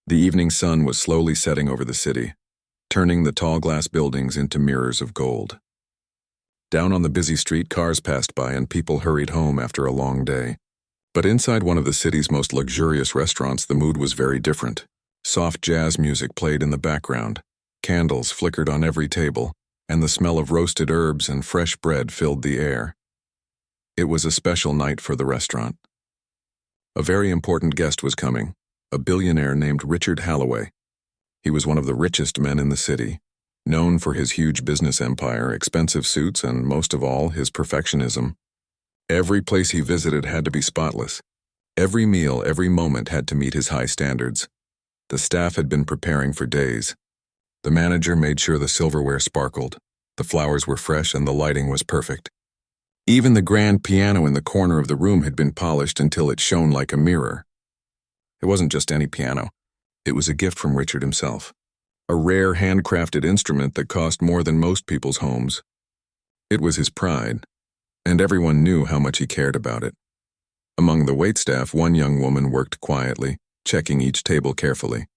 The evening sun was slowly setting over the city, turning the tall glass buildings into mirrors of gold. Down on the busy street, cars passed by and people hurried home after a long day. But inside one of the city's most luxurious restaurants, the mood was very different. Soft jazz music played in the background, candles flickered on every table, and the smell of roasted herbs and fresh bread filled the air. It was a special night for the restaurant. A very important guest was coming, a billionaire named Richard Holloway. He was one of the richest men in the city, known for his huge business empire, expensive suits, and most of all, his perfectionism. Every place he visited had to be spotless. Every meal, every moment had to meet his high standards. The staff had been preparing for days. The manager made sure the silverware sparkled, the flowers were fresh, and the lighting was perfect. Even the grand piano in the corner of the room had been polished until it shone like a mirror. It wasn't just any piano. It was a gift from Richard himself. A rare handcrafted instrument that cost more than most people's homes. It was his pride, and everyone knew how much he cared about it. Among the waitstaff, one young woman worked quietly, checking each table carefully.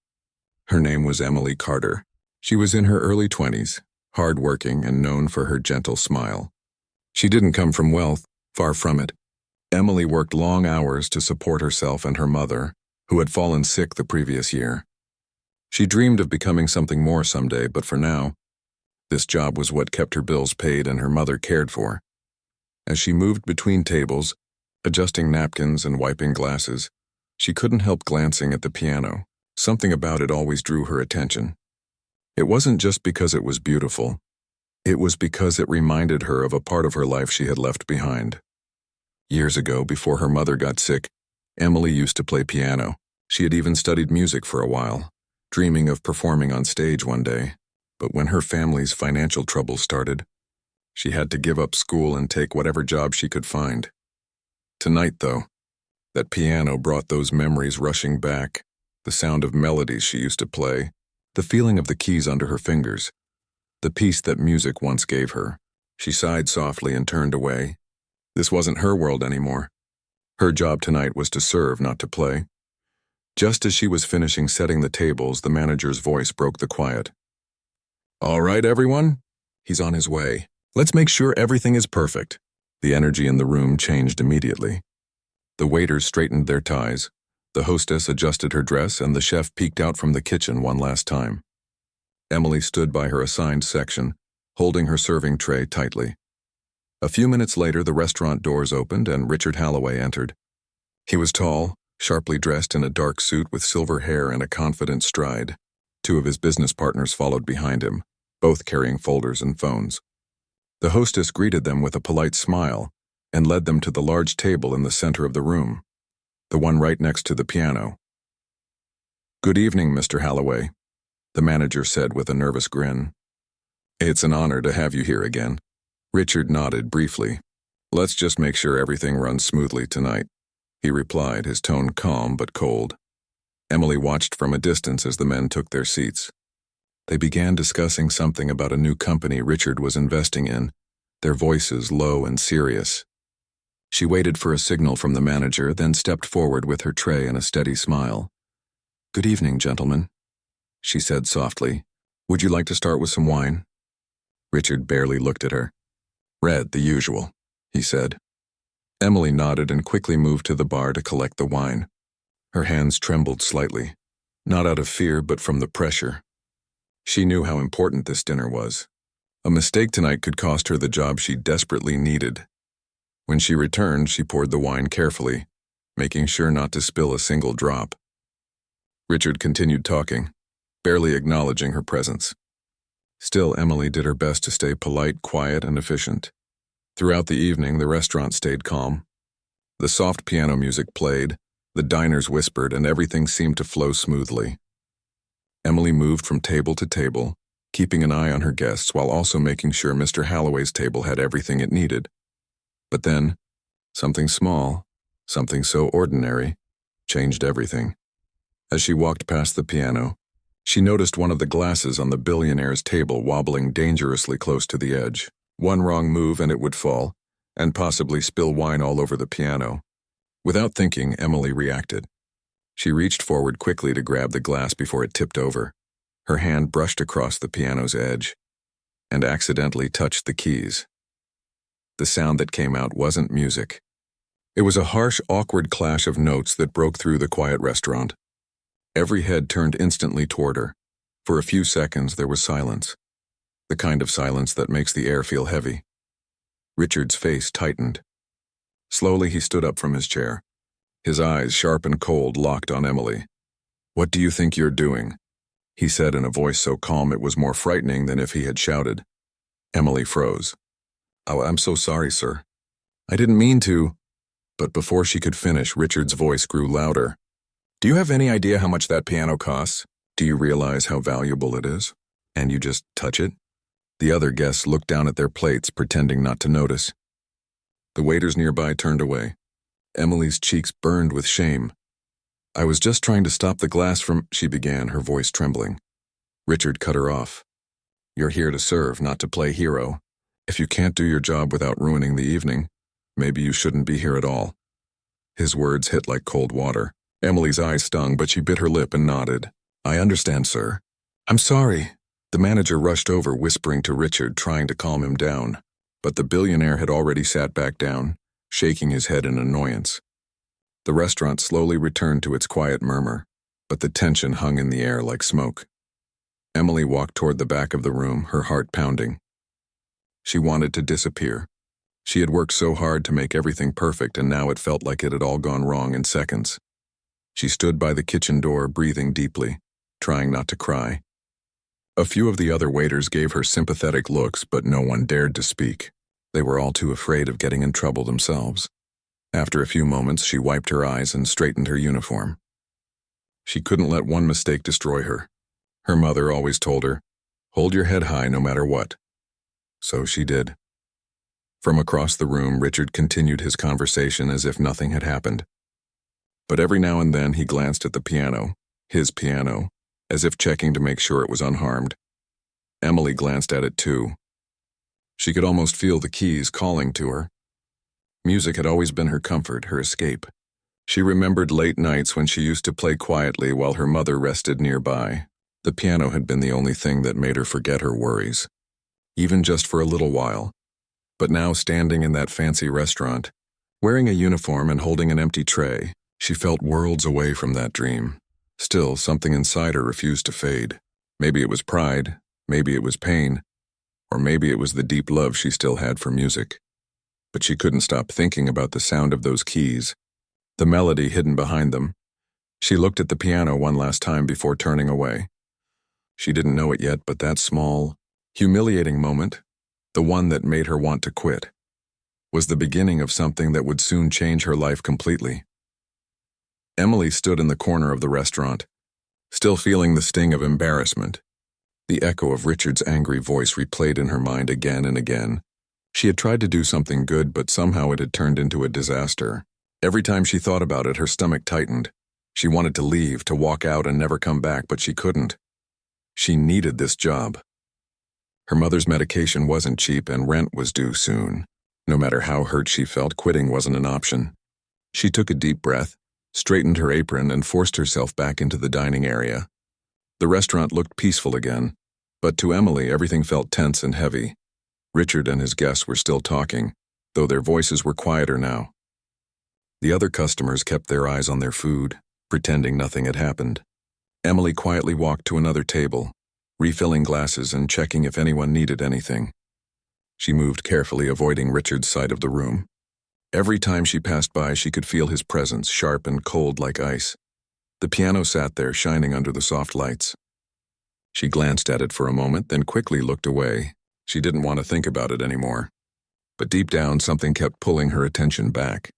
Her name was Emily Carter. She was in her early 20s, hard-working and known for her gentle smile. She didn't come from wealth, far from it. Emily worked long hours to support herself and her mother, who had fallen sick the previous year. She dreamed of becoming something more someday, but for now, this job was what kept her bills paid and her mother cared for. As she moved between tables, adjusting napkins and wiping glasses, she couldn't help glancing at the piano. Something about it always drew her attention. It wasn't just because it was beautiful. It was because it reminded her of a part of her life she had left behind. Years ago, before her mother got sick, Emily used to play piano. She had even studied music for a while, dreaming of performing on stage one day. But when her family's financial troubles started, she had to give up school and take whatever job she could find. Tonight, though, that piano brought those memories rushing back, the sound of melodies she used to play, the feeling of the keys under her fingers, the peace that music once gave her. She sighed softly and turned away. This wasn't her world anymore. Her job tonight was to serve, not to play. Just as she was finishing setting the tables, the manager's voice broke the quiet. "All right, everyone. He's on his way. Let's make sure everything is perfect." The energy in the room changed immediately. The waiters straightened their ties, the hostess adjusted her dress, and the chef peeked out from the kitchen one last time. Emily stood by her assigned section, holding her serving tray tightly. A few minutes later, the restaurant doors opened and Richard Holloway entered. He was tall, sharply dressed in a dark suit with silver hair and a confident stride. Two of his business partners followed behind him, both carrying folders and phones. The hostess greeted them with a polite smile and led them to the large table in the center of the room, the one right next to the piano. "Good evening, Mr. Holloway," the manager said with a nervous grin. "It's an honor to have you here again." Richard nodded briefly. "Let's just make sure everything runs smoothly tonight," he replied, his tone calm but cold. Emily watched from a distance as the men took their seats. They began discussing something about a new company Richard was investing in, their voices low and serious. She waited for a signal from the manager, then stepped forward with her tray and a steady smile. "Good evening, gentlemen," she said softly. "Would you like to start with some wine?" Richard barely looked at her. "Red, the usual," he said. Emily nodded and quickly moved to the bar to collect the wine. Her hands trembled slightly, not out of fear but from the pressure. She knew how important this dinner was. A mistake tonight could cost her the job she desperately needed. When she returned, she poured the wine carefully, making sure not to spill a single drop. Richard continued talking, barely acknowledging her presence. Still, Emily did her best to stay polite, quiet, and efficient. Throughout the evening, the restaurant stayed calm. The soft piano music played, the diners whispered, and everything seemed to flow smoothly. Emily moved from table to table, keeping an eye on her guests while also making sure Mr. Holloway's table had everything it needed. But then, something small, something so ordinary, changed everything. As she walked past the piano, she noticed one of the glasses on the billionaire's table wobbling dangerously close to the edge. One wrong move and it would fall, and possibly spill wine all over the piano. Without thinking, Emily reacted. She reached forward quickly to grab the glass before it tipped over. Her hand brushed across the piano's edge and accidentally touched the keys. The sound that came out wasn't music. It was a harsh, awkward clash of notes that broke through the quiet restaurant. Every head turned instantly toward her. For a few seconds, there was silence. The kind of silence that makes the air feel heavy. Richard's face tightened. Slowly, he stood up from his chair. His eyes, sharp and cold, locked on Emily. "What do you think you're doing?" he said in a voice so calm it was more frightening than if he had shouted. Emily froze. "Oh, I'm so sorry, sir. I didn't mean to." But before she could finish, Richard's voice grew louder. "Do you have any idea how much that piano costs? Do you realize how valuable it is? And you just touch it?" The other guests looked down at their plates, pretending not to notice. The waiters nearby turned away. Emily's cheeks burned with shame. "I was just trying to stop the glass from," she began, her voice trembling. Richard cut her off. "You're here to serve, not to play hero. If you can't do your job without ruining the evening, maybe you shouldn't be here at all." His words hit like cold water. Emily's eyes stung, but she bit her lip and nodded. "I understand, sir. I'm sorry." The manager rushed over, whispering to Richard, trying to calm him down. But the billionaire had already sat back down, shaking his head in annoyance. The restaurant slowly returned to its quiet murmur, but the tension hung in the air like smoke. Emily walked toward the back of the room, her heart pounding. She wanted to disappear. She had worked so hard to make everything perfect, and now it felt like it had all gone wrong in seconds. She stood by the kitchen door, breathing deeply, trying not to cry. A few of the other waiters gave her sympathetic looks, but no one dared to speak. They were all too afraid of getting in trouble themselves. After a few moments, she wiped her eyes and straightened her uniform. She couldn't let one mistake destroy her. Her mother always told her, "Hold your head high no matter what." So she did. From across the room, Richard continued his conversation as if nothing had happened. But every now and then he glanced at the piano, his piano, as if checking to make sure it was unharmed. Emily glanced at it too. She could almost feel the keys calling to her. Music had always been her comfort, her escape. She remembered late nights when she used to play quietly while her mother rested nearby. The piano had been the only thing that made her forget her worries, even just for a little while. But now, standing in that fancy restaurant, wearing a uniform and holding an empty tray, she felt worlds away from that dream. Still, something inside her refused to fade. Maybe it was pride, maybe it was pain, or maybe it was the deep love she still had for music. But she couldn't stop thinking about the sound of those keys, the melody hidden behind them. She looked at the piano one last time before turning away. She didn't know it yet, but that small, humiliating moment, the one that made her want to quit, was the beginning of something that would soon change her life completely. Emily stood in the corner of the restaurant, still feeling the sting of embarrassment. The echo of Richard's angry voice replayed in her mind again and again. She had tried to do something good, but somehow it had turned into a disaster. Every time she thought about it, her stomach tightened. She wanted to leave, to walk out and never come back, but she couldn't. She needed this job. Her mother's medication wasn't cheap and rent was due soon. No matter how hurt she felt, quitting wasn't an option. She took a deep breath, straightened her apron, and forced herself back into the dining area. The restaurant looked peaceful again, but to Emily everything felt tense and heavy. Richard and his guests were still talking, though their voices were quieter now. The other customers kept their eyes on their food, pretending nothing had happened. Emily quietly walked to another table, refilling glasses and checking if anyone needed anything. She moved carefully, avoiding Richard's side of the room. Every time she passed by, she could feel his presence, sharp and cold like ice. The piano sat there, shining under the soft lights. She glanced at it for a moment, then quickly looked away. She didn't want to think about it anymore. But deep down, something kept pulling her attention back.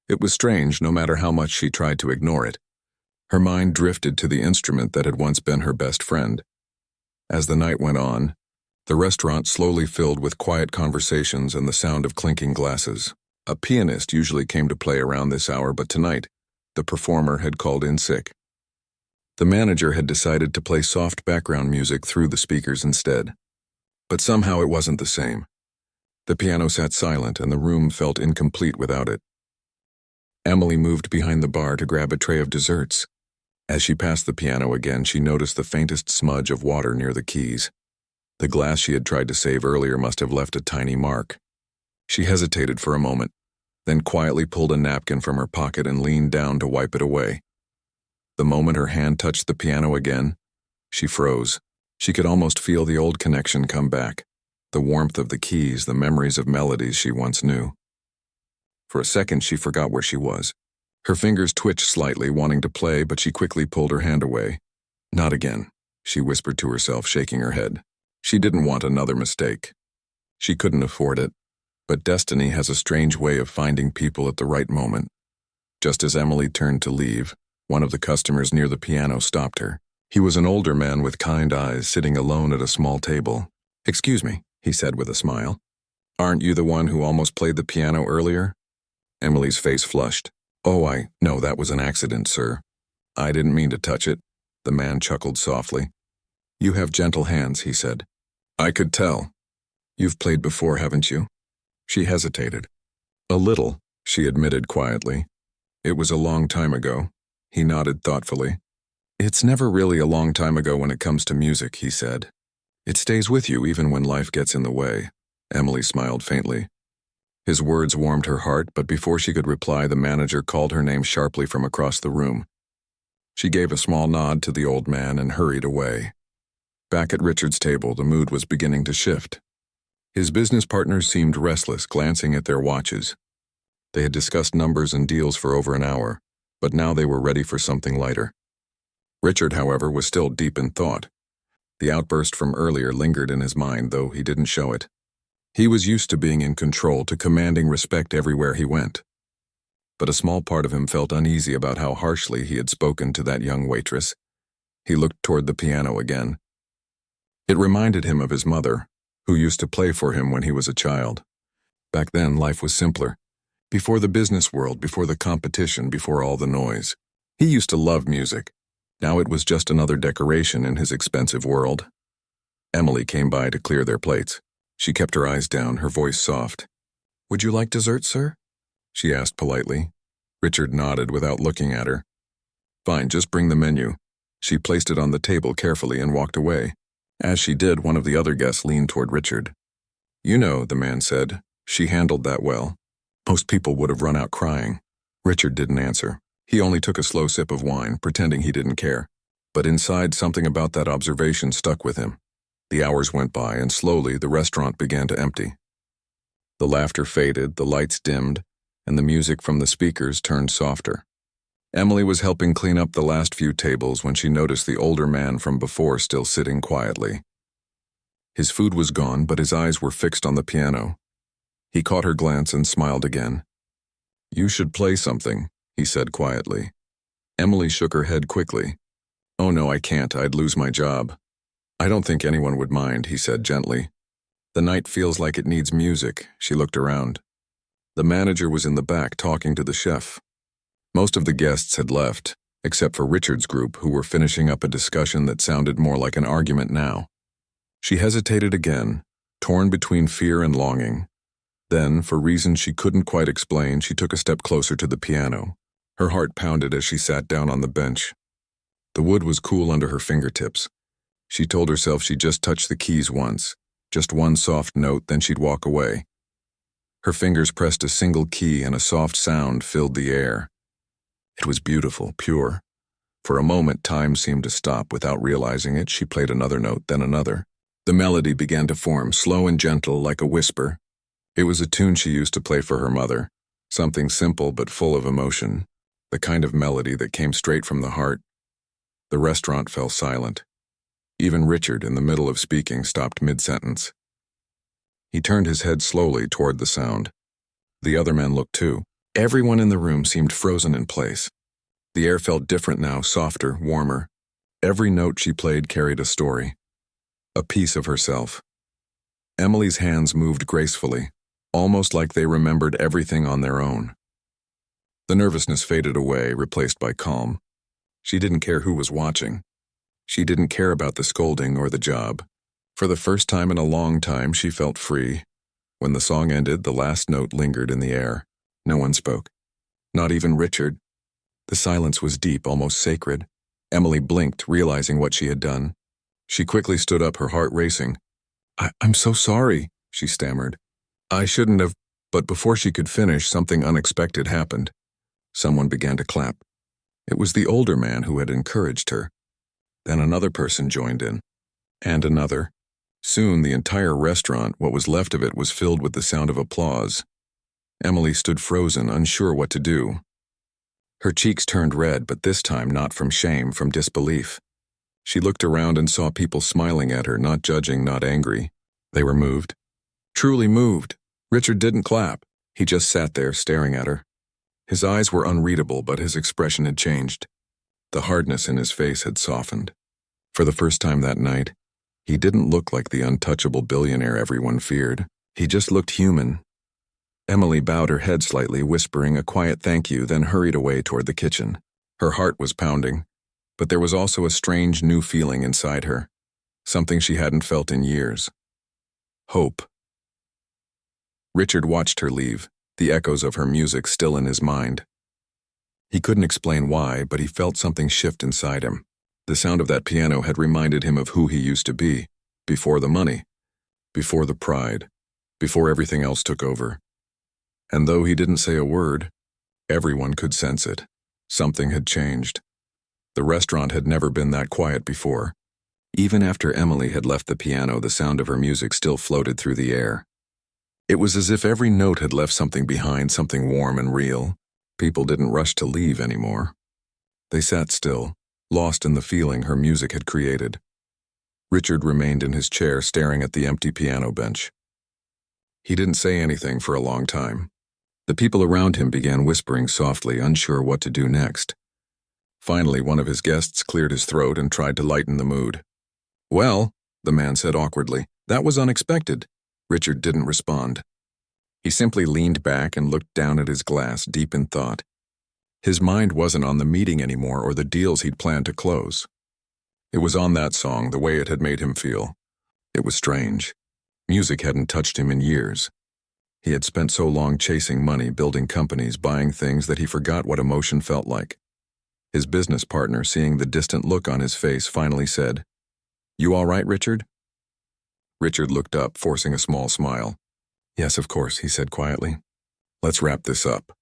It was strange, no matter how much she tried to ignore it. Her mind drifted to the instrument that had once been her best friend. As the night went on, the restaurant slowly filled with quiet conversations and the sound of clinking glasses. A pianist usually came to play around this hour, but tonight, the performer had called in sick. The manager had decided to play soft background music through the speakers instead. But somehow it wasn't the same. The piano sat silent and the room felt incomplete without it. Emily moved behind the bar to grab a tray of desserts. As she passed the piano again, she noticed the faintest smudge of water near the keys. The glass she had tried to save earlier must have left a tiny mark. She hesitated for a moment, then quietly pulled a napkin from her pocket and leaned down to wipe it away. The moment her hand touched the piano again, she froze. She could almost feel the old connection come back, the warmth of the keys, the memories of melodies she once knew. For a second, she forgot where she was. Her fingers twitched slightly, wanting to play, but she quickly pulled her hand away. Not again, she whispered to herself, shaking her head. She didn't want another mistake. She couldn't afford it, but destiny has a strange way of finding people at the right moment. Just as Emily turned to leave, one of the customers near the piano stopped her. He was an older man with kind eyes, sitting alone at a small table. "Excuse me," he said with a smile. "Aren't you the one who almost played the piano earlier?" Emily's face flushed. "Oh, no, that was an accident, sir. I didn't mean to touch it." The man chuckled softly. "You have gentle hands," he said. "I could tell. You've played before, haven't you?" She hesitated. "A little," she admitted quietly. "It was a long time ago." He nodded thoughtfully. "It's never really a long time ago when it comes to music," he said. "It stays with you even when life gets in the way." Emily smiled faintly. His words warmed her heart, but before she could reply, the manager called her name sharply from across the room. She gave a small nod to the old man and hurried away. Back at Richard's table, the mood was beginning to shift. His business partners seemed restless, glancing at their watches. They had discussed numbers and deals for over an hour, but now they were ready for something lighter. Richard, however, was still deep in thought. The outburst from earlier lingered in his mind, though he didn't show it. He was used to being in control, to commanding respect everywhere he went. But a small part of him felt uneasy about how harshly he had spoken to that young waitress. He looked toward the piano again. It reminded him of his mother, who used to play for him when he was a child. Back then, life was simpler. Before the business world, before the competition, before all the noise. He used to love music. Now it was just another decoration in his expensive world. Emily came by to clear their plates. She kept her eyes down, her voice soft. "Would you like dessert, sir?" she asked politely. Richard nodded without looking at her. "Fine, just bring the menu." She placed it on the table carefully and walked away. As she did, one of the other guests leaned toward Richard. "You know," the man said, "she handled that well. Most people would have run out crying." Richard didn't answer. He only took a slow sip of wine, pretending he didn't care. But inside, something about that observation stuck with him. The hours went by, and slowly the restaurant began to empty. The laughter faded, the lights dimmed, and the music from the speakers turned softer. Emily was helping clean up the last few tables when she noticed the older man from before still sitting quietly. His food was gone, but his eyes were fixed on the piano. He caught her glance and smiled again. "You should play something," he said quietly. Emily shook her head quickly. "Oh no, I can't. I'd lose my job." "I don't think anyone would mind," he said gently. "The night feels like it needs music." She looked around. The manager was in the back talking to the chef. Most of the guests had left, except for Richard's group, who were finishing up a discussion that sounded more like an argument now. She hesitated again, torn between fear and longing. Then, for reasons she couldn't quite explain, she took a step closer to the piano. Her heart pounded as she sat down on the bench. The wood was cool under her fingertips. She told herself she'd just touch the keys once, just one soft note, then she'd walk away. Her fingers pressed a single key and a soft sound filled the air. It was beautiful, pure. For a moment, time seemed to stop. Without realizing it, she played another note, then another. The melody began to form, slow and gentle, like a whisper. It was a tune she used to play for her mother, something simple but full of emotion, the kind of melody that came straight from the heart. The restaurant fell silent. Even Richard, in the middle of speaking, stopped mid-sentence. He turned his head slowly toward the sound. The other men looked too. Everyone in the room seemed frozen in place. The air felt different now, softer, warmer. Every note she played carried a story, a piece of herself. Emily's hands moved gracefully, almost like they remembered everything on their own. The nervousness faded away, replaced by calm. She didn't care who was watching. She didn't care about the scolding or the job. For the first time in a long time, she felt free. When the song ended, the last note lingered in the air. No one spoke. Not even Richard. The silence was deep, almost sacred. Emily blinked, realizing what she had done. She quickly stood up, her heart racing. I'm so sorry, she stammered. I shouldn't have, but before she could finish, something unexpected happened. Someone began to clap. It was the older man who had encouraged her. Then another person joined in. And another. Soon the entire restaurant, what was left of it, was filled with the sound of applause. Emily stood frozen, unsure what to do. Her cheeks turned red, but this time not from shame, from disbelief. She looked around and saw people smiling at her, not judging, not angry. They were moved. Truly moved. Richard didn't clap. He just sat there, staring at her. His eyes were unreadable, but his expression had changed. The hardness in his face had softened. For the first time that night, he didn't look like the untouchable billionaire everyone feared. He just looked human. Emily bowed her head slightly, whispering a quiet thank you, then hurried away toward the kitchen. Her heart was pounding, but there was also a strange new feeling inside her, something she hadn't felt in years. Hope. Richard watched her leave, the echoes of her music still in his mind. He couldn't explain why, but he felt something shift inside him. The sound of that piano had reminded him of who he used to be, before the money, before the pride, before everything else took over. And though he didn't say a word, everyone could sense it. Something had changed. The restaurant had never been that quiet before. Even after Emily had left the piano, the sound of her music still floated through the air. It was as if every note had left something behind, something warm and real. People didn't rush to leave anymore. They sat still, lost in the feeling her music had created. Richard remained in his chair, staring at the empty piano bench. He didn't say anything for a long time. The people around him began whispering softly, unsure what to do next. Finally, one of his guests cleared his throat and tried to lighten the mood. "Well," the man said awkwardly, "that was unexpected." Richard didn't respond. He simply leaned back and looked down at his glass, deep in thought. His mind wasn't on the meeting anymore or the deals he'd planned to close. It was on that song, the way it had made him feel. It was strange. Music hadn't touched him in years. He had spent so long chasing money, building companies, buying things that he forgot what emotion felt like. His business partner, seeing the distant look on his face, finally said, "You all right, Richard?" Richard looked up, forcing a small smile. "Yes, of course," he said quietly. "Let's wrap this up."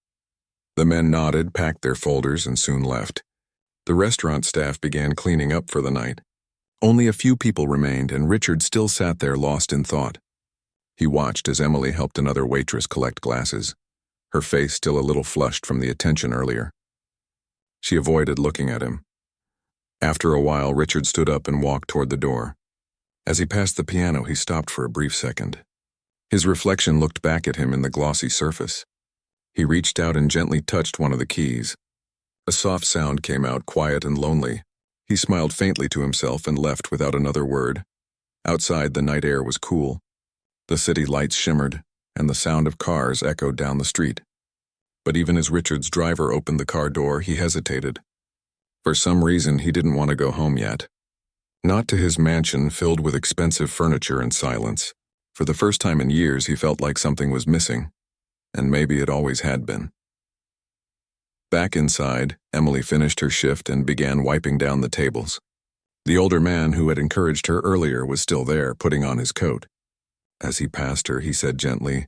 The men nodded, packed their folders, and soon left. The restaurant staff began cleaning up for the night. Only a few people remained, and Richard still sat there lost in thought. He watched as Emily helped another waitress collect glasses, her face still a little flushed from the attention earlier. She avoided looking at him. After a while, Richard stood up and walked toward the door. As he passed the piano, he stopped for a brief second. His reflection looked back at him in the glossy surface. He reached out and gently touched one of the keys. A soft sound came out, quiet and lonely. He smiled faintly to himself and left without another word. Outside, the night air was cool. The city lights shimmered, and the sound of cars echoed down the street. But even as Richard's driver opened the car door, he hesitated. For some reason, he didn't want to go home yet. Not to his mansion filled with expensive furniture and silence. For the first time in years, he felt like something was missing, and maybe it always had been. Back inside, Emily finished her shift and began wiping down the tables. The older man who had encouraged her earlier was still there, putting on his coat. As he passed her, he said gently,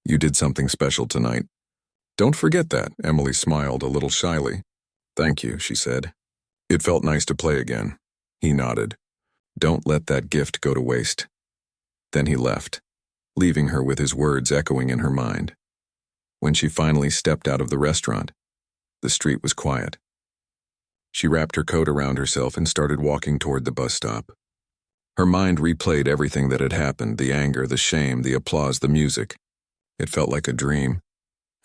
"You did something special tonight." "Don't forget that," Emily smiled a little shyly. "Thank you," she said. "It felt nice to play again." He nodded. "Don't let that gift go to waste." Then he left, leaving her with his words echoing in her mind. When she finally stepped out of the restaurant, the street was quiet. She wrapped her coat around herself and started walking toward the bus stop. Her mind replayed everything that had happened, the anger, the shame, the applause, the music. It felt like a dream,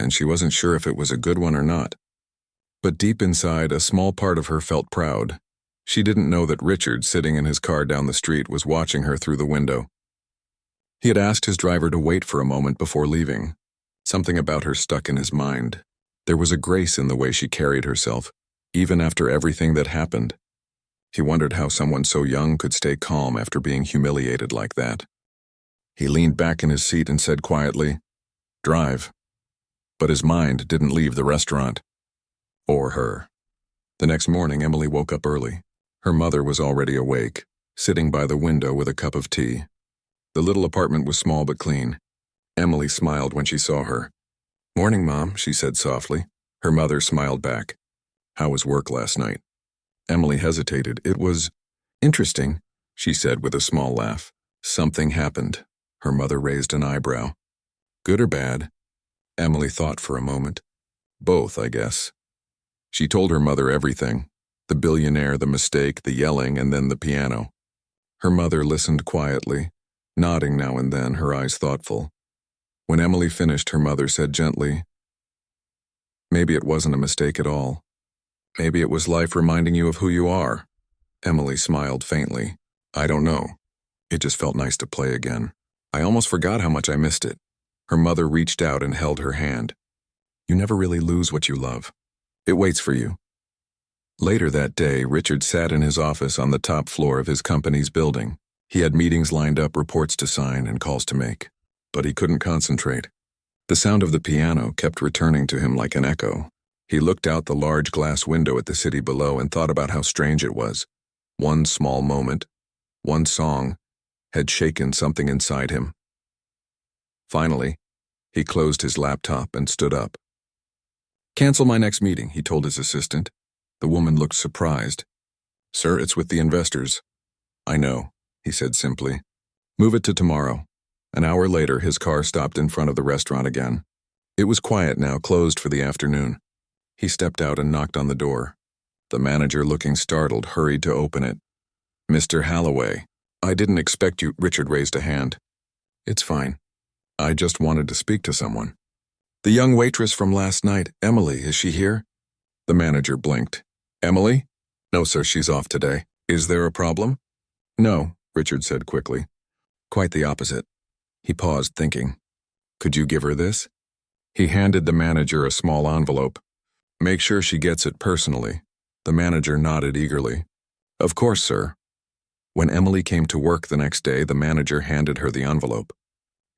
and she wasn't sure if it was a good one or not. But deep inside, a small part of her felt proud. She didn't know that Richard, sitting in his car down the street, was watching her through the window. He had asked his driver to wait for a moment before leaving. Something about her stuck in his mind. There was a grace in the way she carried herself, even after everything that happened. He wondered how someone so young could stay calm after being humiliated like that. He leaned back in his seat and said quietly, "Drive." But his mind didn't leave the restaurant. Or her. The next morning, Emily woke up early. Her mother was already awake, sitting by the window with a cup of tea. The little apartment was small but clean. Emily smiled when she saw her. "Morning, Mom," she said softly. Her mother smiled back. "How was work last night?" Emily hesitated. "It was interesting," she said with a small laugh. "Something happened." Her mother raised an eyebrow. "Good or bad?" Emily thought for a moment. "Both, I guess." She told her mother everything: the billionaire, the mistake, the yelling, and then the piano. Her mother listened quietly, nodding now and then, her eyes thoughtful. When Emily finished, her mother said gently, "Maybe it wasn't a mistake at all. Maybe it was life reminding you of who you are." Emily smiled faintly. "I don't know. It just felt nice to play again. I almost forgot how much I missed it." Her mother reached out and held her hand. "You never really lose what you love. It waits for you." Later that day, Richard sat in his office on the top floor of his company's building. He had meetings lined up, reports to sign, and calls to make. But he couldn't concentrate. The sound of the piano kept returning to him like an echo. He looked out the large glass window at the city below and thought about how strange it was. One small moment, one song, had shaken something inside him. Finally, he closed his laptop and stood up. "Cancel my next meeting," he told his assistant. The woman looked surprised. "Sir, it's with the investors." "I know," he said simply. "Move it to tomorrow." An hour later, his car stopped in front of the restaurant again. It was quiet now, closed for the afternoon. He stepped out and knocked on the door. The manager, looking startled, hurried to open it. "Mr. Holloway, I didn't expect you." Richard raised a hand. "It's fine. I just wanted to speak to someone." "The young waitress from last night, Emily, is she here?" The manager blinked. "Emily? No, sir, she's off today. Is there a problem?" "No," Richard said quickly. "Quite the opposite." He paused, thinking. "Could you give her this?" He handed the manager a small envelope. "Make sure she gets it personally." The manager nodded eagerly. "Of course, sir." When Emily came to work the next day, the manager handed her the envelope.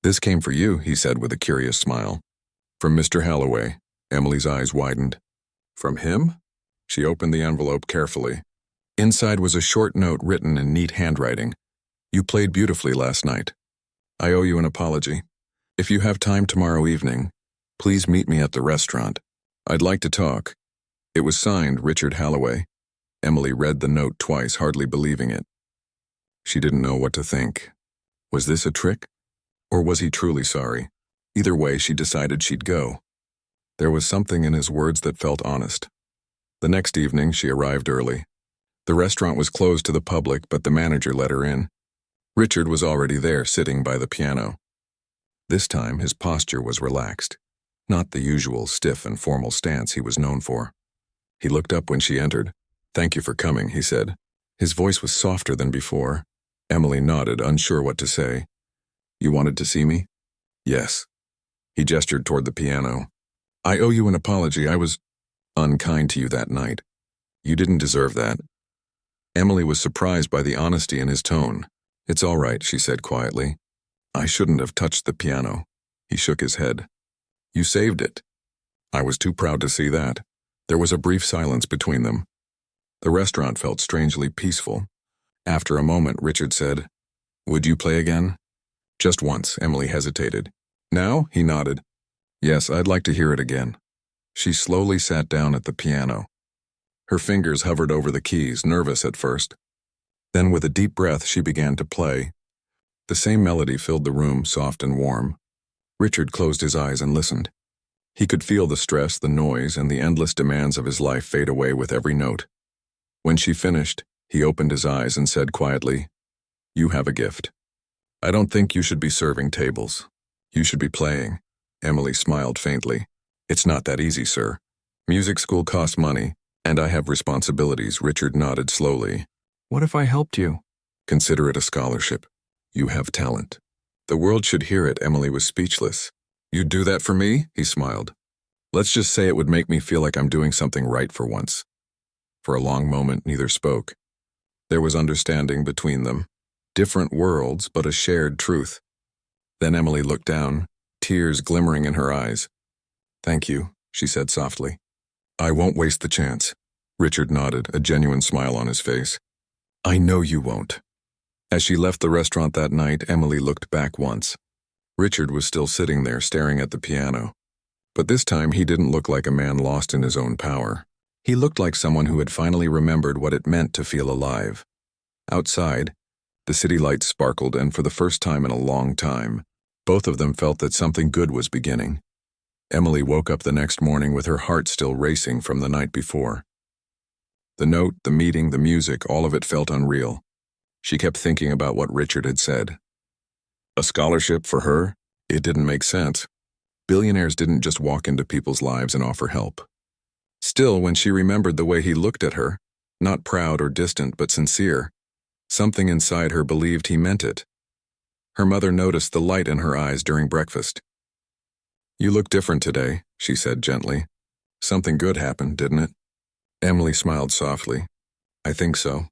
"This came for you," he said with a curious smile. "From Mr. Holloway." Emily's eyes widened. "From him?" She opened the envelope carefully. Inside was a short note written in neat handwriting. "You played beautifully last night. I owe you an apology. If you have time tomorrow evening, please meet me at the restaurant. I'd like to talk." It was signed Richard Holloway. Emily read the note twice, hardly believing it. She didn't know what to think. Was this a trick? Or was he truly sorry? Either way, she decided she'd go. There was something in his words that felt honest. The next evening, she arrived early. The restaurant was closed to the public, but the manager let her in. Richard was already there, sitting by the piano. This time, his posture was relaxed, not the usual stiff and formal stance he was known for. He looked up when she entered. "Thank you for coming," he said. His voice was softer than before. Emily nodded, unsure what to say. "You wanted to see me?" "Yes." He gestured toward the piano. "I owe you an apology. I was unkind to you that night. You didn't deserve that." Emily was surprised by the honesty in his tone. "It's all right," she said quietly. "I shouldn't have touched the piano." He shook his head. "You saved it." "I was too proud to see that." There was a brief silence between them. The restaurant felt strangely peaceful. After a moment, Richard said, "Would you play again?" "Just once," Emily hesitated. "Now?" He nodded. "Yes, I'd like to hear it again." She slowly sat down at the piano. Her fingers hovered over the keys, nervous at first. Then, with a deep breath, she began to play. The same melody filled the room, soft and warm. Richard closed his eyes and listened. He could feel the stress, the noise, and the endless demands of his life fade away with every note. When she finished, he opened his eyes and said quietly, "You have a gift. I don't think you should be serving tables. You should be playing." Emily smiled faintly. "It's not that easy, sir. Music school costs money, and I have responsibilities." Richard nodded slowly. "What if I helped you?" "Consider it a scholarship. You have talent." The world should hear it. Emily was speechless. "You'd do that for me?" He smiled. "Let's just say it would make me feel like I'm doing something right for once." For a long moment, neither spoke. There was understanding between them. Different worlds, but a shared truth. Then Emily looked down, tears glimmering in her eyes. "Thank you," she said softly. "I won't waste the chance." Richard nodded, a genuine smile on his face. I know you won't. As she left the restaurant that night, Emily looked back once. Richard was still sitting there staring at the piano. But this time he didn't look like a man lost in his own power. He looked like someone who had finally remembered what it meant to feel alive. Outside, the city lights sparkled, and for the first time in a long time, both of them felt that something good was beginning. Emily woke up the next morning with her heart still racing from the night before. The note, the meeting, the music, all of it felt unreal. She kept thinking about what Richard had said. A scholarship for her? It didn't make sense. Billionaires didn't just walk into people's lives and offer help. Still, when she remembered the way he looked at her, not proud or distant but sincere, something inside her believed he meant it. Her mother noticed the light in her eyes during breakfast. You look different today, she said gently. Something good happened, didn't it? Emily smiled softly. I think so.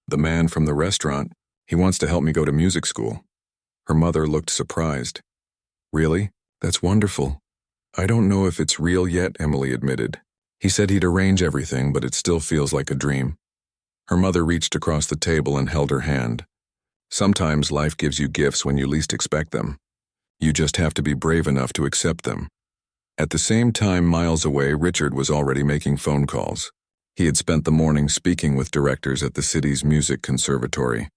The man from the restaurant, he wants to help me go to music school. Her mother looked surprised. Really? That's wonderful. I don't know if it's real yet, Emily admitted. He said he'd arrange everything, but it still feels like a dream. Her mother reached across the table and held her hand. Sometimes life gives you gifts when you least expect them. You just have to be brave enough to accept them. At the same time, miles away, Richard was already making phone calls. He had spent the morning speaking with directors at the city's music conservatory.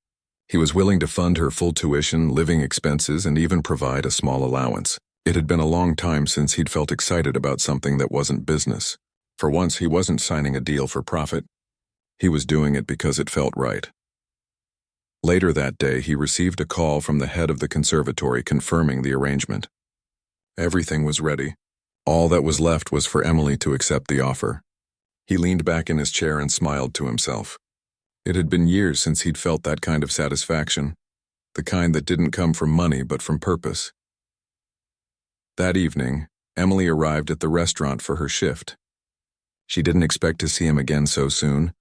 He was willing to fund her full tuition, living expenses, and even provide a small allowance. It had been a long time since he'd felt excited about something that wasn't business. For once, he wasn't signing a deal for profit. He was doing it because it felt right. Later that day, he received a call from the head of the conservatory confirming the arrangement. Everything was ready. All that was left was for Emily to accept the offer. He leaned back in his chair and smiled to himself. It had been years since he'd felt that kind of satisfaction, the kind that didn't come from money but from purpose. That evening, Emily arrived at the restaurant for her shift. She didn't expect to see him again so soon,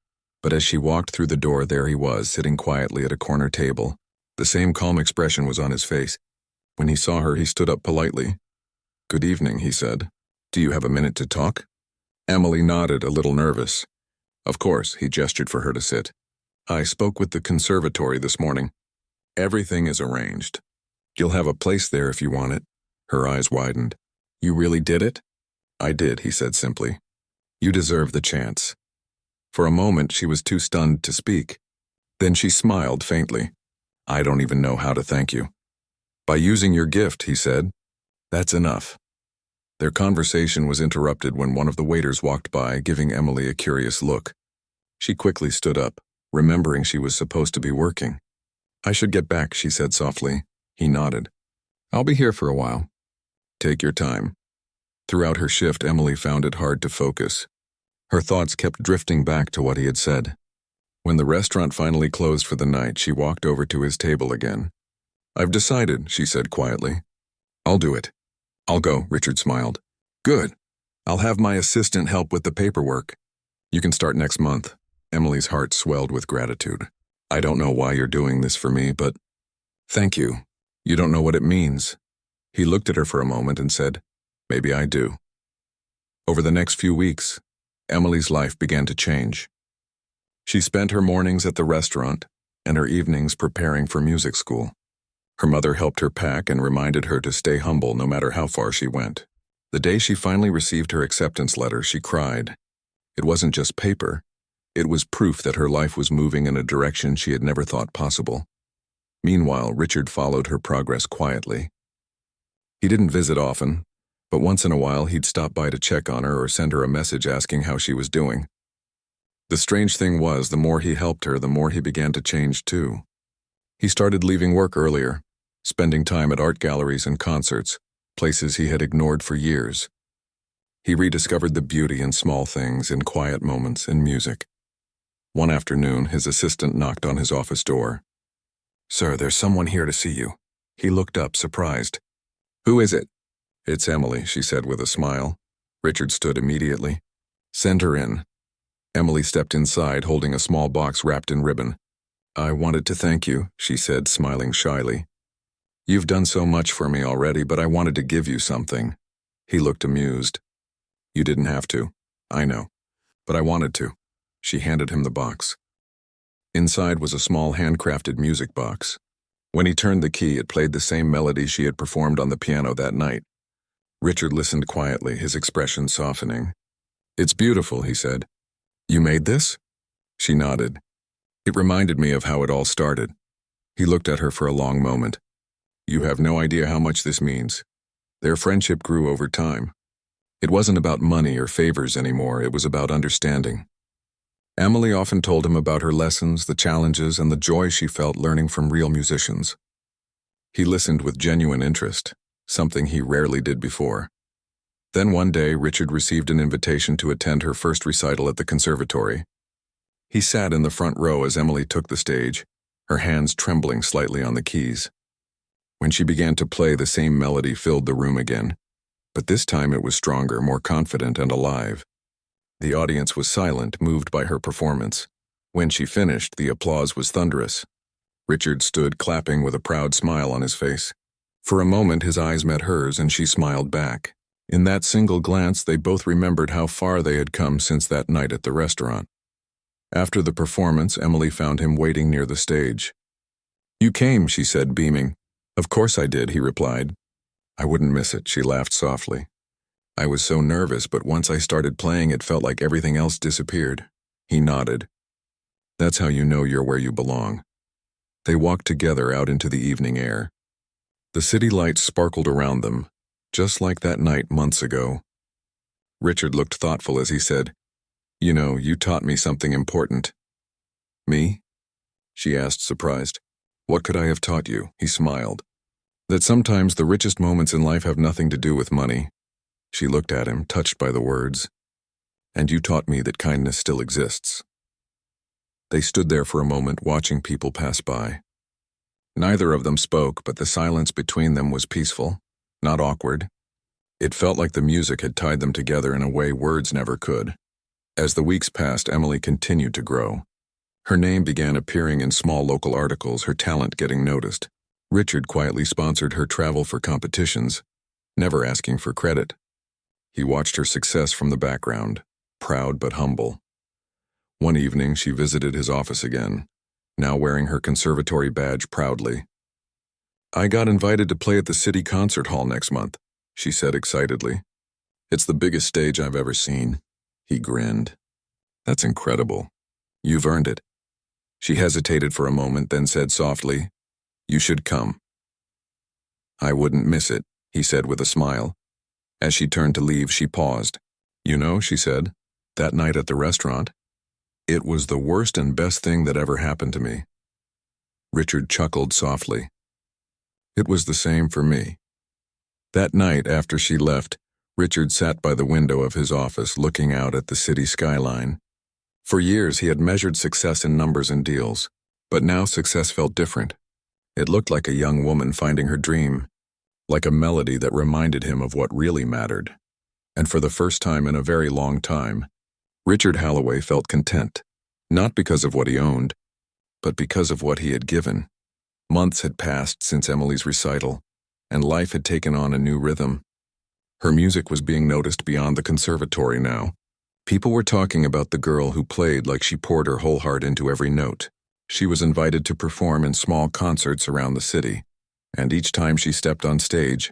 but as she walked through the door, there he was, sitting quietly at a corner table. The same calm expression was on his face. When he saw her, he stood up politely. Good evening, he said. Do you have a minute to talk? Emily nodded, a little nervous. Of course, he gestured for her to sit. I spoke with the conservatory this morning. Everything is arranged. You'll have a place there if you want it. Her eyes widened. You really did it? I did, he said simply. You deserve the chance. For a moment, she was too stunned to speak. Then she smiled faintly. I don't even know how to thank you. By using your gift, he said. That's enough. Their conversation was interrupted when one of the waiters walked by, giving Emily a curious look. She quickly stood up, remembering she was supposed to be working. I should get back, she said softly. He nodded. I'll be here for a while. Take your time. Throughout her shift, Emily found it hard to focus. Her thoughts kept drifting back to what he had said. When the restaurant finally closed for the night, she walked over to his table again. I've decided, she said quietly. I'll do it. I'll go, Richard smiled. Good. I'll have my assistant help with the paperwork. You can start next month. Emily's heart swelled with gratitude. I don't know why you're doing this for me, but thank you. You don't know what it means. He looked at her for a moment and said, Maybe I do. Over the next few weeks, Emily's life began to change. She spent her mornings at the restaurant and her evenings preparing for music school. Her mother helped her pack and reminded her to stay humble no matter how far she went. The day she finally received her acceptance letter, she cried. It wasn't just paper. It was proof that her life was moving in a direction she had never thought possible. Meanwhile, Richard followed her progress quietly. He didn't visit often, but once in a while he'd stop by to check on her or send her a message asking how she was doing. The strange thing was, the more he helped her, the more he began to change too. He started leaving work earlier, spending time at art galleries and concerts, places he had ignored for years. He rediscovered the beauty in small things, in quiet moments, in music. One afternoon, his assistant knocked on his office door. Sir, there's someone here to see you. He looked up, surprised. Who is it? It's Emily, she said with a smile. Richard stood immediately. Send her in. Emily stepped inside, holding a small box wrapped in ribbon. I wanted to thank you, she said, smiling shyly. You've done so much for me already, but I wanted to give you something. He looked amused. You didn't have to. I know. But I wanted to. She handed him the box. Inside was a small handcrafted music box. When he turned the key, it played the same melody she had performed on the piano that night. Richard listened quietly, his expression softening. "It's beautiful," he said. "You made this?" She nodded. "It reminded me of how it all started." He looked at her for a long moment. "You have no idea how much this means." Their friendship grew over time. It wasn't about money or favors anymore, it was about understanding. Emily often told him about her lessons, the challenges, and the joy she felt learning from real musicians. He listened with genuine interest, something he rarely did before. Then one day, Richard received an invitation to attend her first recital at the conservatory. He sat in the front row as Emily took the stage, her hands trembling slightly on the keys. When she began to play, the same melody filled the room again, but this time it was stronger, more confident, and alive. The audience was silent, moved by her performance. When she finished, the applause was thunderous. Richard stood clapping with a proud smile on his face. For a moment, his eyes met hers, and she smiled back. In that single glance, they both remembered how far they had come since that night at the restaurant. After the performance, Emily found him waiting near the stage. "You came," she said, beaming. "Of course I did," he replied. "I wouldn't miss it," she laughed softly. "I was so nervous, but once I started playing, it felt like everything else disappeared." He nodded. "That's how you know you're where you belong." They walked together out into the evening air. The city lights sparkled around them, just like that night months ago. Richard looked thoughtful as he said, "You know, you taught me something important." "Me?" she asked, surprised. "What could I have taught you?" He smiled. "That sometimes the richest moments in life have nothing to do with money." She looked at him, touched by the words. "And you taught me that kindness still exists." They stood there for a moment, watching people pass by. Neither of them spoke, but the silence between them was peaceful, not awkward. It felt like the music had tied them together in a way words never could. As the weeks passed, Emily continued to grow. Her name began appearing in small local articles, her talent getting noticed. Richard quietly sponsored her travel for competitions, never asking for credit. He watched her success from the background, proud but humble. One evening, she visited his office again, now wearing her conservatory badge proudly. "I got invited to play at the city concert hall next month," she said excitedly. "It's the biggest stage I've ever seen." He grinned. "That's incredible. You've earned it." She hesitated for a moment, then said softly, "You should come." "I wouldn't miss it," he said with a smile. As she turned to leave, she paused. "You know," she said, "that night at the restaurant, it was the worst and best thing that ever happened to me." Richard chuckled softly. "It was the same for me." That night, after she left, Richard sat by the window of his office looking out at the city skyline. For years, he had measured success in numbers and deals, but now success felt different. It looked like a young woman finding her dream, like a melody that reminded him of what really mattered. And for the first time in a very long time, Richard Halloway felt content, not because of what he owned, but because of what he had given. Months had passed since Emily's recital, and life had taken on a new rhythm. Her music was being noticed beyond the conservatory now. People were talking about the girl who played like she poured her whole heart into every note. She was invited to perform in small concerts around the city, and each time she stepped on stage,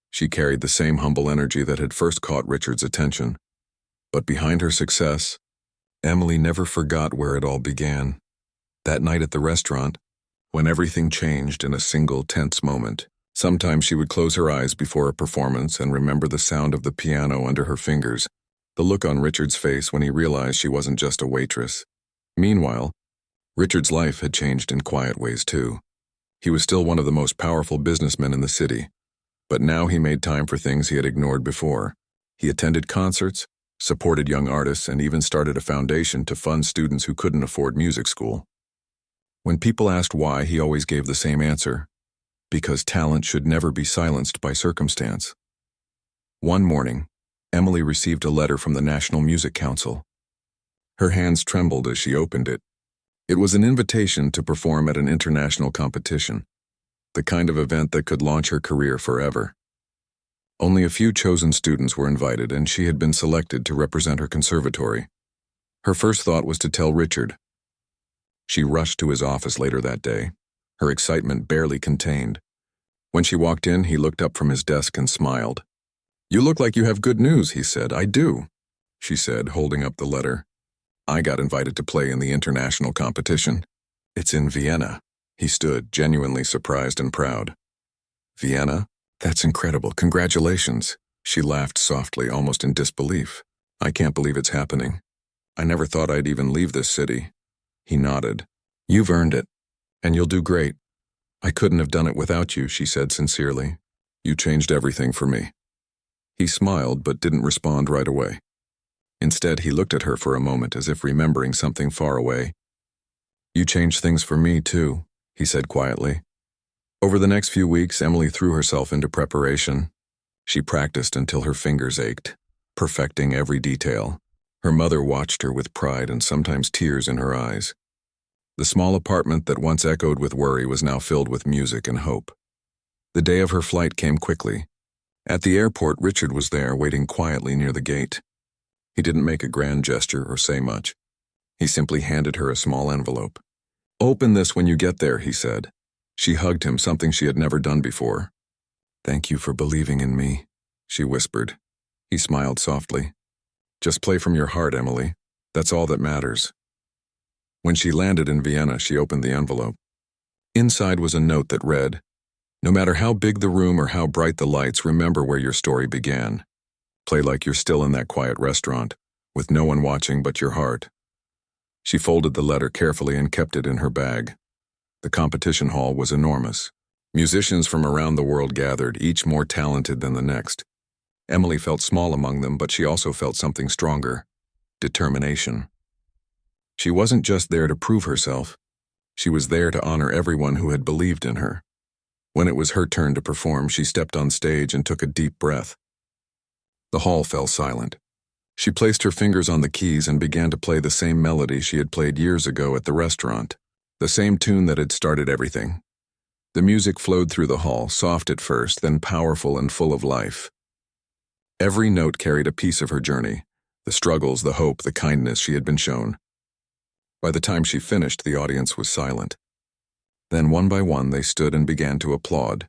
she carried the same humble energy that had first caught Richard's attention. But behind her success, Emily never forgot where it all began. That night at the restaurant, when everything changed in a single tense moment. Sometimes she would close her eyes before a performance and remember the sound of the piano under her fingers, the look on Richard's face when he realized she wasn't just a waitress. Meanwhile, Richard's life had changed in quiet ways too. He was still one of the most powerful businessmen in the city, but now he made time for things he had ignored before. He attended concerts, supported young artists, and even started a foundation to fund students who couldn't afford music school. When people asked why, he always gave the same answer: because talent should never be silenced by circumstance. One morning, Emily received a letter from the National Music Council. Her hands trembled as she opened it. It was an invitation to perform at an international competition, the kind of event that could launch her career forever. Only a few chosen students were invited, and she had been selected to represent her conservatory. Her first thought was to tell Richard. She rushed to his office later that day, her excitement barely contained. When she walked in, he looked up from his desk and smiled. "You look like you have good news," he said. "I do," she said, holding up the letter. "I got invited to play in the international competition. It's in Vienna." He stood, genuinely surprised and proud. "Vienna? That's incredible. Congratulations." She laughed softly, almost in disbelief. "I can't believe it's happening. I never thought I'd even leave this city." He nodded. "You've earned it, and you'll do great. I couldn't have done it without you," she said sincerely. "You changed everything for me." He smiled but didn't respond right away. Instead, he looked at her for a moment as if remembering something far away. "You changed things for me, too," he said quietly. Over the next few weeks, Emily threw herself into preparation. She practiced until her fingers ached, perfecting every detail. Her mother watched her with pride and sometimes tears in her eyes. The small apartment that once echoed with worry was now filled with music and hope. The day of her flight came quickly. At the airport, Richard was there, waiting quietly near the gate. He didn't make a grand gesture or say much. He simply handed her a small envelope. "Open this when you get there," he said. She hugged him, something she had never done before. "Thank you for believing in me," she whispered. He smiled softly. "Just play from your heart, Emily. That's all that matters." When she landed in Vienna, she opened the envelope. Inside was a note that read, "No matter how big the room or how bright the lights, remember where your story began. Play like you're still in that quiet restaurant, with no one watching but your heart." She folded the letter carefully and kept it in her bag. The competition hall was enormous. Musicians from around the world gathered, each more talented than the next. Emily felt small among them, but she also felt something stronger: determination. She wasn't just there to prove herself. She was there to honor everyone who had believed in her. When it was her turn to perform, she stepped on stage and took a deep breath. The hall fell silent. She placed her fingers on the keys and began to play the same melody she had played years ago at the restaurant, the same tune that had started everything. The music flowed through the hall, soft at first, then powerful and full of life. Every note carried a piece of her journey, the struggles, the hope, the kindness she had been shown. By the time she finished, the audience was silent. Then one by one they stood and began to applaud.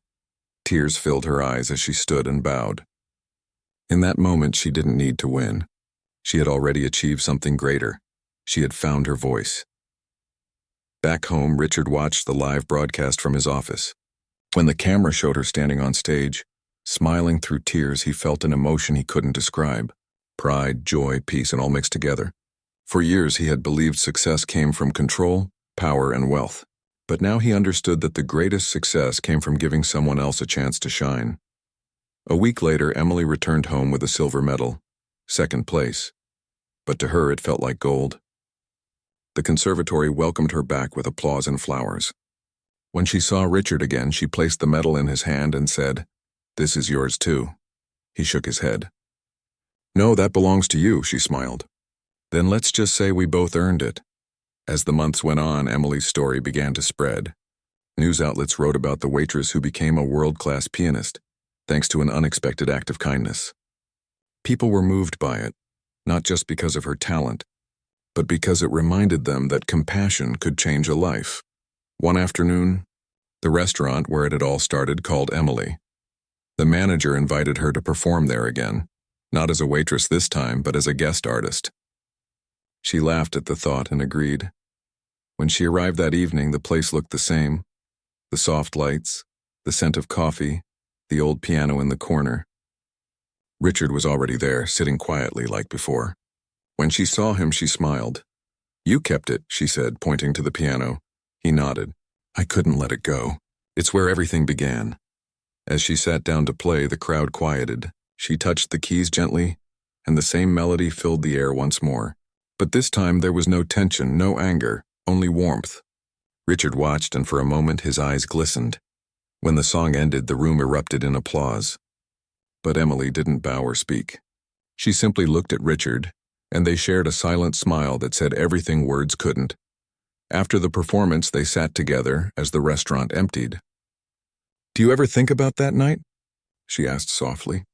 Tears filled her eyes as she stood and bowed. In that moment, she didn't need to win. She had already achieved something greater. She had found her voice. Back home, Richard watched the live broadcast from his office. When the camera showed her standing on stage, smiling through tears, he felt an emotion he couldn't describe. Pride, joy, peace, and all mixed together. For years, he had believed success came from control, power, and wealth. But now he understood that the greatest success came from giving someone else a chance to shine. A week later, Emily returned home with a silver medal, second place. But to her, it felt like gold. The conservatory welcomed her back with applause and flowers. When she saw Richard again, she placed the medal in his hand and said, "This is yours too." He shook his head. "No, that belongs to you," she smiled. "Then let's just say we both earned it." As the months went on, Emily's story began to spread. News outlets wrote about the waitress who became a world-class pianist, thanks to an unexpected act of kindness. People were moved by it, not just because of her talent, but because it reminded them that compassion could change a life. One afternoon, the restaurant where it had all started called Emily. The manager invited her to perform there again, not as a waitress this time, but as a guest artist. She laughed at the thought and agreed. When she arrived that evening, the place looked the same. The soft lights, the scent of coffee, the old piano in the corner. Richard was already there, sitting quietly like before. When she saw him, she smiled. "You kept it," she said, pointing to the piano. He nodded. "I couldn't let it go. It's where everything began." As she sat down to play, the crowd quieted. She touched the keys gently, and the same melody filled the air once more. But this time there was no tension, no anger, only warmth. Richard watched, and for a moment his eyes glistened. When the song ended, the room erupted in applause. But Emily didn't bow or speak. She simply looked at Richard, and they shared a silent smile that said everything words couldn't. After the performance, they sat together as the restaurant emptied. "Do you ever think about that night?" she asked softly.